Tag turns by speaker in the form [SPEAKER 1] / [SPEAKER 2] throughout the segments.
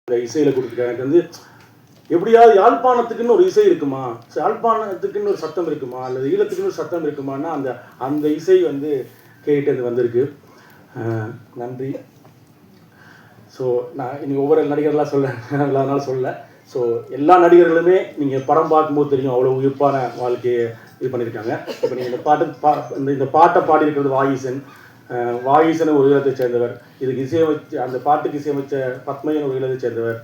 [SPEAKER 1] இந்த இசையில் கொடுத்துருக்காங்க. எனக்கு வந்து எப்படியாவது யாழ்ப்பாணத்துக்குன்னு ஒரு இசை இருக்குமா, யாழ்ப்பாணத்துக்குன்னு ஒரு சத்தம் இருக்குமா, அல்லது ஈழத்துக்குன்னு ஒரு சத்தம் இருக்குமான்னா அந்த அந்த இசை வந்து கேட்டு வந்திருக்கு. நன்றி. ஸோ நான் இனி ஒவ்வொரு நடிகர்களாக அதனால சொல்லலை. ஸோ எல்லா நடிகர்களுமே நீங்கள் படம் பார்க்கும்போது தெரியும் அவ்வளோ உயிர்ப்பான வாழ்க்கையை இது பண்ணியிருக்காங்க. இப்போ நீங்கள் இந்த பாட்டை பாடியிருக்கிறது வாகீசன் ஒரு ஈழத்தை சேர்ந்தவர். இதுக்கு இசையமைச்ச அந்த பாட்டுக்கு இசையமைச்ச பத்மையன் ஒரு ஈழத்தை சேர்ந்தவர்.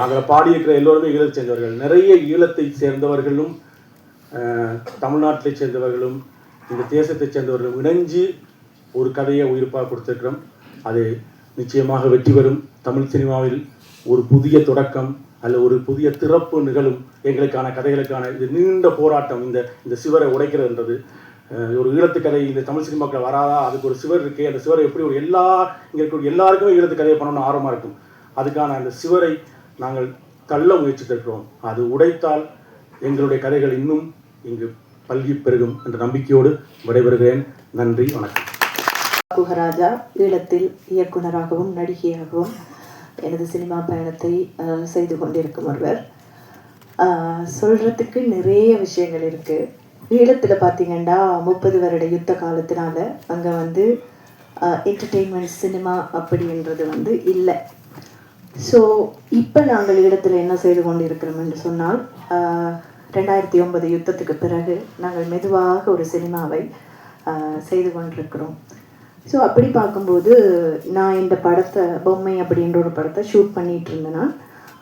[SPEAKER 1] அதில் பாடியிருக்கிற எல்லோருமே ஈழத்தை சேர்ந்தவர்கள். நிறைய ஈழத்தை சேர்ந்தவர்களும் தமிழ்நாட்டை சேர்ந்தவர்களும் இந்த தேசத்தை சேர்ந்தவர்களும் இணைஞ்சு ஒரு கதையை உயிர்ப்பாக கொடுத்துருக்கிறோம். அது நிச்சயமாக வெற்றி பெறும். தமிழ் சினிமாவில் ஒரு புதிய தொடக்கம் அல்ல ஒரு புதிய திறப்பு நிகழும். எங்களுக்கான கதைகளுக்கான இது நீண்ட போராட்டம். இந்த சிவரை உடைக்கிறதுன்றது ஒரு ஈழத்து கதை இந்த தமிழ் சினிமாக்கள் வராதா, அதுக்கு ஒரு சிவர் இருக்கே, அந்த சிவரை எப்படி ஒரு இங்கே இருக்க எல்லாருக்குமே ஈழத்து கதையை பண்ணணும்னு ஆர்வமாக இருக்கும். அதுக்கான அந்த சிவரை நாங்கள் தள்ள முயற்சித்திருக்கிறோம். அது உடைத்தால் எங்களுடைய கதைகள் இன்னும் இங்கு பல்கி பெருகும் என்ற நம்பிக்கையோடு விடைபெறுகிறேன். நன்றி, வணக்கம்.
[SPEAKER 2] குஹராஜா ஈழத்தில் இயக்குனராகவும் நடிகையாகவும் எனது சினிமா பயணத்தை செய்து கொண்டிருக்கும் ஒருவர். சொல்கிறதுக்கு நிறைய விஷயங்கள் இருக்குது. ஈழத்தில் பார்த்திங்கன்னா 30 வருட யுத்த காலத்தினால அங்கே வந்து என்டர்டெயின்மெண்ட் சினிமா அப்படின்றது வந்து இல்லை. ஸோ இப்போ நாங்கள் ஈழத்தில் என்ன செய்து கொண்டு இருக்கிறோம் என்று சொன்னால் 2009 யுத்தத்துக்கு பிறகு நாங்கள் மெதுவாக ஒரு சினிமாவை செய்து கொண்டிருக்கிறோம். ஸோ அப்படி பார்க்கும்போது நான் இந்த படத்தை பொம்மை அப்படின்ற ஒரு படத்தை ஷூட் பண்ணிகிட்டு இருந்தேன்னா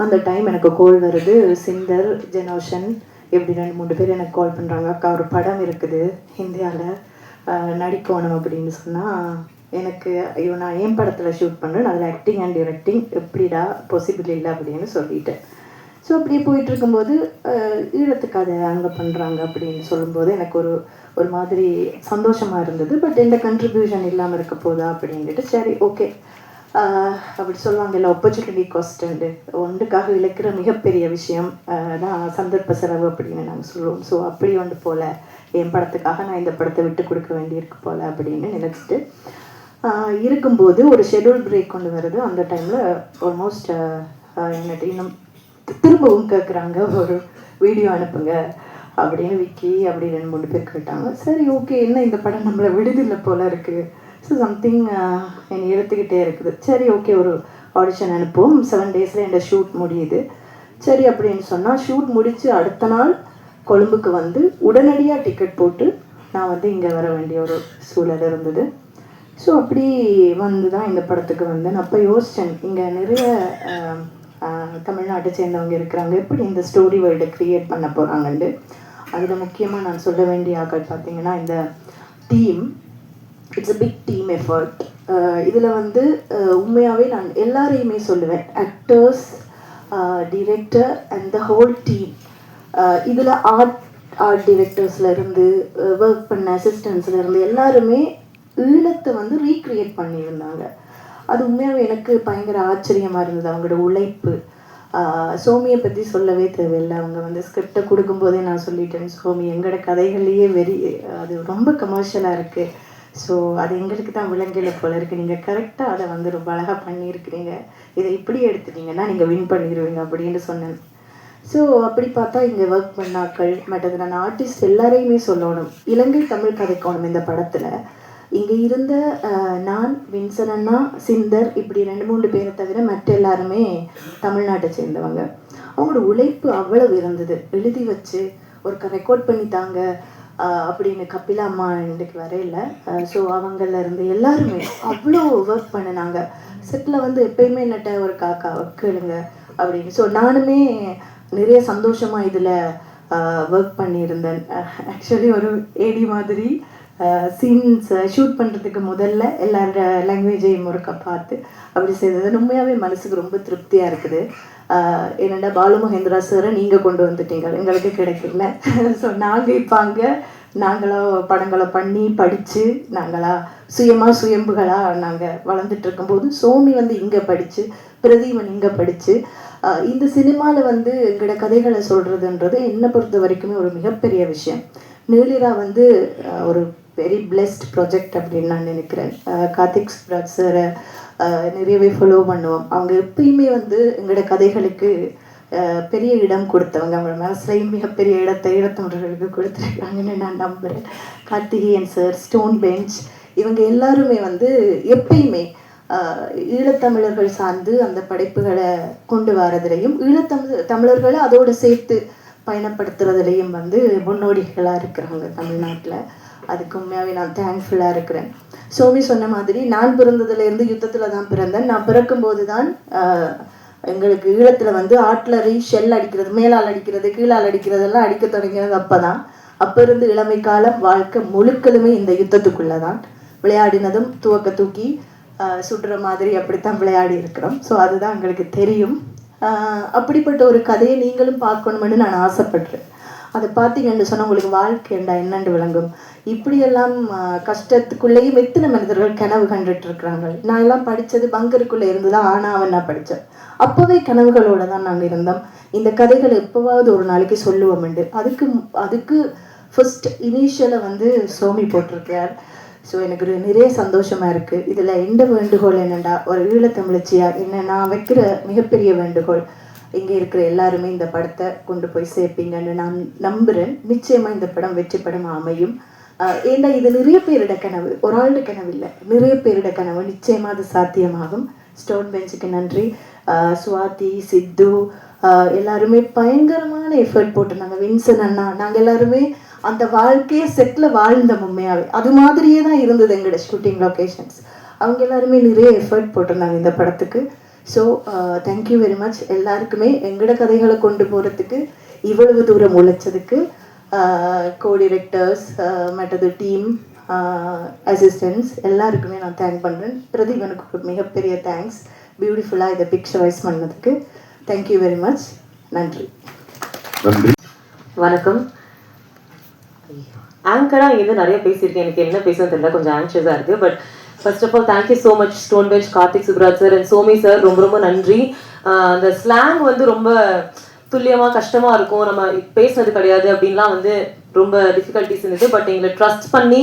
[SPEAKER 2] அந்த டைம் எனக்கு கால் வருது. சிந்தர், ஜெனோஷன் எப்படி 2-3 பேர் எனக்கு கால் பண்ணுறாங்க. அக்கா ஒரு படம் இருக்குது இந்தியாவில் நடிக்கணும் அப்படின்னு சொன்னால் எனக்கு ஐயோ நான் என் படத்தில் ஷூட் பண்ணுறேன், அதில் ஆக்டிங் அண்ட் டிரெக்டிங் எப்படிடா பாசிபிள் இல்லை அப்படின்னு சொல்லிட்டேன். ஸோ அப்படியே போயிட்டு இருக்கும்போது ஈழத்துக்கு அதை அங்கே பண்ணுறாங்க அப்படின்னு சொல்லும்போது எனக்கு ஒரு மாதிரி சந்தோஷமாக இருந்தது. பட் எந்த கண்ட்ரிபியூஷன் இல்லாமல் இருக்க போதா அப்படின்ட்டு சரி ஓகே அப்படி சொல்லுவாங்க இல்லை ஆப்பர்ச்சுனிட்டி காஸ்ட்டு ஒன்றுக்காக இழக்கிற மிகப்பெரிய விஷயம் தான் சந்தர்ப்ப செலவு அப்படின்னு நாங்கள் சொல்லுவோம். ஸோ அப்படி ஒன்று போல் என் படத்துக்காக நான் இந்த படத்தை விட்டு கொடுக்க வேண்டியிருக்கு போல் அப்படின்னு நினச்சிட்டு இருக்கும்போது ஒரு ஷெட்யூல் பிரேக் கொண்டு வருது. அந்த டைமில் ஆல்மோஸ்ட் என்னட்டு இன்னும் திரும்பவும் கேட்குறாங்க ஒரு வீடியோ அனுப்புங்க அப்படின்னு விக்கி அப்படி 2-3 பேர் கேட்டாங்க. சரி ஓகே என்ன இந்த படம் நம்மளை விடுதில்லை போல் இருக்குது. ஸோ சம்திங் என்னை எடுத்துக்கிட்டே இருக்குது. சரி ஓகே ஒரு ஆடிஷன் அனுப்புவோம். 7 டேஸில் என்னோட ஷூட் முடியுது. சரி அப்படின்னு சொன்னால் ஷூட் முடித்து அடுத்த நாள் கொழும்புக்கு வந்து உடனடியாக டிக்கெட் போட்டு நான் வந்து இங்கே வர வேண்டிய ஒரு சூழல் இருந்தது. ஸோ அப்படி வந்து தான் இந்த படத்துக்கு வந்தேன். அப்போ யோசித்தேன் இங்கே நிறைய தமிழ்நாட்டை சேர்ந்தவங்க இருக்கிறாங்க, எப்படி இந்த ஸ்டோரி வேர்ல்டை க்ரியேட் பண்ண போகிறாங்கன்ட்டு. அதில் முக்கியமாக நான் சொல்ல வேண்டிய ஆக்கள் பார்த்திங்கன்னா இந்த team, it's a big team effort. இதில் வந்து உண்மையாகவே நான் எல்லாரையுமே சொல்லுவேன், actors, director and the whole team. இதில் ஆர்ட் டிரெக்டர்ஸ்லேருந்து ஒர்க் பண்ண அசிஸ்டன்ஸ்லேருந்து எல்லாருமே ஈழத்தை வந்து ரீக்ரியேட் பண்ணியிருந்தாங்க. அது உண்மையாகவே எனக்கு பயங்கர ஆச்சரியமாக இருந்தது. அவங்களோட உழைப்பு. சோமியை பற்றி சொல்லவே தேவையில்லை. அவங்க வந்து ஸ்கிரிப்டை கொடுக்கும்போதே நான் சொல்லிட்டேன், சோமி எங்களோட கதைகள்லேயே அது ரொம்ப கமர்ஷியலாக இருக்குது. ஸோ அது எங்களுக்கு தான் விலங்கில போல இருக்குது. நீங்கள் கரெக்டாக அதை வந்து ரொம்ப அழகாக பண்ணியிருக்கிறீங்க, இதை இப்படி எடுத்துட்டீங்கன்னா நீங்கள் வின் பண்ணிடுவீங்க அப்படின்னு சொன்னேன். ஸோ அப்படி பார்த்தா இங்கே ஒர்க் பண்ணாக்கள் மற்றது நான் ஆர்டிஸ்ட் எல்லாரையுமே சொல்லணும், இலங்கை தமிழ் கதைக்கணும் இந்த படத்தில். இங்கே இருந்த நான், வின்சன் அண்ணா, சிந்தர் இப்படி 2-3 பேரை தவிர மற்ற எல்லாருமே தமிழ்நாட்டை சேர்ந்தவங்க. அவங்களோட உழைப்பு அவ்வளவு இருந்தது. எழுதி வச்சு ஒரு ரெக்கார்ட் பண்ணித்தாங்க அப்படின்னு கபிலா அம்மா இன்றைக்கு வரையில. ஸோ அவங்கள்லேருந்து எல்லாருமே அவ்வளோ ஒர்க் பண்ணினாங்க. செட்டில் வந்து எப்பயுமே என்னட்ட ஒரு காக்கா கேளுங்க அப்படின்னு. ஸோ நானுமே நிறைய சந்தோஷமாக இதில் ஒர்க் பண்ணியிருந்தேன். ஆக்சுவலி ஒரு ஏடி மாதிரி சீன்ஸ் ஷூட் பண்ணுறதுக்கு முதல்ல எல்லாரோட லாங்குவேஜையும் ஒருக்கா பார்த்து அப்படி செய்தது உண்மையாகவே மனசுக்கு ரொம்ப திருப்தியாக இருக்குது. என்னடா பாலு மகேந்திரா சாரை நீங்கள் கொண்டு வந்துட்டீங்க, எங்களுக்கு கிடைக்கல. ஸோ நாங்கள் இப்போ அங்கே நாங்களாக படங்களை பண்ணி படித்து நாங்களாக சுயம்புகளாக நாங்கள் வளர்ந்துட்டு இருக்கும்போது சோமி வந்து இங்கே படித்து, பிரதீபன் இங்கே படித்து இந்த சினிமாவில் வந்து எங்களோட கதைகளை சொல்கிறதுன்றது என்னை பொறுத்த வரைக்குமே ஒரு மிகப்பெரிய விஷயம். நீலிரா வந்து ஒரு வெரி பிளெஸ்ட் ப்ராஜெக்ட் அப்படின்னு நான் நினைக்கிறேன். கார்த்திக் சுப்ராஜ் சாரை நிறையவே ஃபாலோ பண்ணுவோம். அவங்க எப்பயுமே வந்து எங்களோட கதைகளுக்கு பெரிய இடம் கொடுத்தவங்க. அவங்க மனசுலையும் மிகப்பெரிய இடத்தை ஈழத்தமிழர்களுக்கு கொடுத்துருக்காங்கன்னு நான் நம்புகிறேன். கார்த்திகேயன் சார், ஸ்டோன் பெஞ்ச், இவங்க எல்லாருமே வந்து எப்பயுமே ஈழத்தமிழர்கள் சார்ந்து அந்த படைப்புகளை கொண்டு வரதுலையும் தமிழர்களை அதோடு சேர்த்து பயணப்படுத்துறதுலையும் வந்து முன்னோடிகளாக இருக்கிறாங்க தமிழ்நாட்டில். அதுக்கு உண்மையாகவே நான் தேங்க்ஃபுல்லாக இருக்கிறேன். சோமி சொன்ன மாதிரி நான் பிறந்ததுலேருந்து யுத்தத்தில் தான் பிறந்தேன். நான் பிறக்கும்போது தான் எங்களுக்கு ஈழத்தில் வந்து ஆட்லரி ஷெல் அடிக்கிறது, மேலால் அடிக்கிறது, கீழால் அடிக்கிறதெல்லாம் அடிக்க தொடங்கினது அப்போ தான். அப்போ இருந்து இளமை காலம் வாழ்க்கை முழுக்கலுமே இந்த யுத்தத்துக்குள்ளே தான். விளையாடினதும் துவக்க தூக்கி சுடுற மாதிரி அப்படித்தான் விளையாடி இருக்கிறோம். ஸோ அதுதான் எங்களுக்கு தெரியும். அப்படிப்பட்ட ஒரு கதையை நீங்களும் பார்க்கணுமென்னு நான் ஆசைப்படுறேன். அதை பார்த்தீங்கன்னு சொன்னால் உங்களுக்கு வாழ்க்கைண்டா என்னென்று விளங்கும். இப்படியெல்லாம் கஷ்டத்துக்குள்ளேயும் எத்தனை மனிதர்கள் கனவு கண்டுட்டு இருக்கிறாங்க. நான் எல்லாம் படித்தது பங்கருக்குள்ளே இருந்து தான் ஆனாவன் நான் படித்தேன். அப்போவே கனவுகளோடு தான் நாங்கள் இருந்தோம். இந்த கதைகளை எப்போவாவது ஒரு நாளைக்கு சொல்லுவோம்ண்டு அதுக்கு ஃபர்ஸ்ட் இனிஷியலை வந்து சோமி போட்டிருக்கார். ஸோ எனக்கு ஒரு நிறைய சந்தோஷமாக இருக்குது. இதில் எந்த வேண்டுகோள் என்னென்னா, ஒரு ஈழத்தமிழச்சியாக என்ன நான் வைக்கிற மிகப்பெரிய வேண்டுகோள், இங்கே இருக்கிற எல்லாருமே இந்த படத்தை கொண்டு போய் சேர்ப்பீங்கன்னு நான் நம்புகிறேன். நிச்சயமாக இந்த படம் வெற்றி படம் அமையும். ஏன்னா இது நிறைய பேரிட கனவு, ஒரு ஆளுடைய கனவு இல்லை, நிறைய பேரிட கனவு. நிச்சயமாக அது சாத்தியமாகும். ஸ்டோன் பெஞ்சுக்கு நன்றி. சுவாதி, சித்து எல்லாருமே பயங்கரமான எஃபர்ட் போட்டிருந்தாங்க. வின்சன் அண்ணா, நாங்கள் எல்லாருமே அந்த வாழ்க்கையை செட்டில் வாழ்ந்த உண்மையாகவே அது மாதிரியே தான் இருந்தது எங்களோட ஷூட்டிங் லொக்கேஷன்ஸ். அவங்க எல்லாருமே நிறைய எஃபர்ட் போட்டிருந்தாங்க இந்த படத்துக்கு. ஸோ தேங்க்யூ வெரி மச் எல்லாருக்குமே. எங்களோட கதைகளை கொண்டு போகிறதுக்கு இவ்வளவு தூரம் உழைச்சதுக்கு கோ டிரெக்டர்ஸ், மற்றது டீம், அசிஸ்டன்ட்ஸ் எல்லாருக்குமே நான் தேங்க் பண்ணுறேன். பிரதீபனுக்கு ஒரு மிகப்பெரிய தேங்க்ஸ், பியூட்டிஃபுல்லாக இதை பிக்சரைஸ் பண்ணதுக்கு. Thank you very much. நன்றி.
[SPEAKER 3] வணக்கம். ஆங்கராக இங்கேருந்து நிறைய பேசியிருக்கேன். எனக்கு என்ன பேசுறது தெரியல, கொஞ்சம் ஆங்ஷியஸாக இருக்குது. But first of all thank you so much stone bench, Karthik Subbaraj sir and Somi sir. ரொம்ப ரொம்ப நன்றி. அந்த ஸ்லாங் வந்து ரொம்ப துல்லியமாக கஷ்டமாக இருக்கும், நம்ம பேசுனது கிடையாது அப்படின்லாம் வந்து ரொம்ப டிஃபிகல்ட்டிஸ் இருந்தது. பட் எங்களை ட்ரஸ்ட் பண்ணி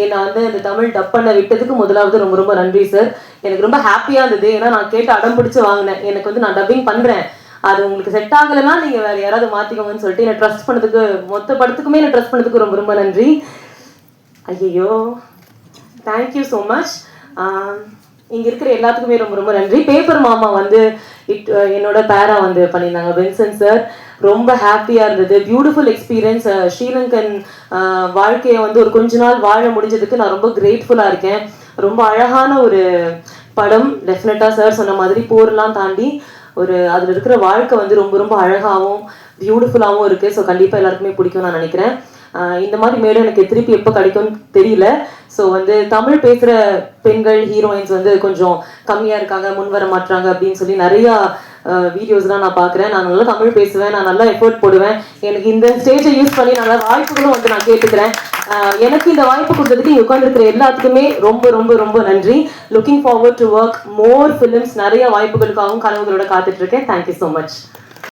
[SPEAKER 3] என்னை வந்து அந்த தமிழ் டப் பண்ண விட்டதுக்கு முதலாவது ரொம்ப ரொம்ப நன்றி சார். எனக்கு ரொம்ப ஹாப்பியாக இருந்தது. ஏன்னா நான் கேட்டு அடம் பிடிச்சி வாங்கினேன், எனக்கு வந்து நான் டப்பிங் பண்ணுறேன், அது உங்களுக்கு செட் ஆகலைன்னா நீங்கள் வேறு யாராவது மாற்றிக்கோங்கன்னு சொல்லிட்டு என்னை ட்ரஸ்ட் பண்ணதுக்கு, மொத்த படத்துக்குமே என்னை ட்ரஸ்ட் பண்ணதுக்கு ரொம்ப ரொம்ப நன்றி. ஐயோ, தேங்க்யூ ஸோ மச். இங்கே இருக்கிற எல்லாத்துக்குமே ரொம்ப ரொம்ப நன்றி. பேப்பர் மாமா வந்து என்னோட பேரா வந்து பண்ணியிருந்தாங்க, வின்சன் சார். ரொம்ப ஹாப்பியாக இருந்தது, பியூட்டிஃபுல் எக்ஸ்பீரியன்ஸ். ஸ்ரீலங்கன் வாழ்க்கையை வந்து ஒரு கொஞ்ச நாள் வாழ முடிஞ்சதுக்கு நான் ரொம்ப கிரேட்ஃபுல்லாக இருக்கேன். ரொம்ப அழகான ஒரு படம். டெஃபினட்டாக சார் சொன்ன மாதிரி போர்லாம் தாண்டி ஒரு அதில் இருக்கிற வாழ்க்கை வந்து ரொம்ப ரொம்ப அழகாகவும் பியூட்டிஃபுல்லாகவும் இருக்குது. ஸோ கண்டிப்பாக எல்லாருக்குமே பிடிக்கும் நான் நினைக்கிறேன். இந்த மாதிரி மேலும் எனக்கு திருப்பி எப்போ கிடைக்கும்னு தெரியல. ஸோ வந்து தமிழ் பேசுகிற பெண்கள் ஹீரோயின்ஸ் வந்து கொஞ்சம் கம்மியாக இருக்காங்க, முன் வர மாட்டாங்க அப்படின்னு சொல்லி நிறையா வீடியோஸ்லாம் நான் பார்க்குறேன். நான் நல்லா தமிழ் பேசுவேன், நான் நல்லா எஃபோர்ட் போடுவேன். எனக்கு இந்த ஸ்டேஜை யூஸ் பண்ணி நல்ல வாய்ப்புகளும் வந்து நான் கேட்டுக்கிறேன். எனக்கு இந்த வாய்ப்பு கொடுத்ததுக்கு இங்கே உட்காந்துருக்கிற எல்லாத்துக்குமே ரொம்ப ரொம்ப ரொம்ப நன்றி. Looking forward to work more films. நிறைய வாய்ப்புகளுக்காகவும் கனவுகளோட காத்துட்ருக்கேன். Thank you so much.